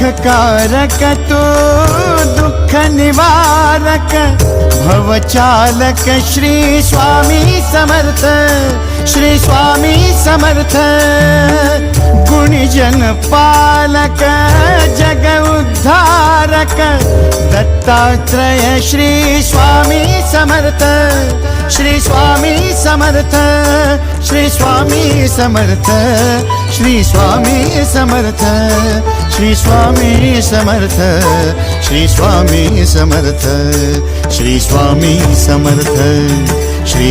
सुखकारक तू दुःख निवारक भवचालक श्री स्वामी समर्थ, श्री स्वामी समर्थ। गुणीजन पालक जग उद्धारक दत्तात्रेय श्री स्वामी समर्थ, श्री स्वामी समर्थ, श्री स्वामी समर्थ, श्री स्वामी समर्थ, श्री स्वामी समर्थ, श्री स्वामी समर्थ, श्री स्वामी समर्थ, श्री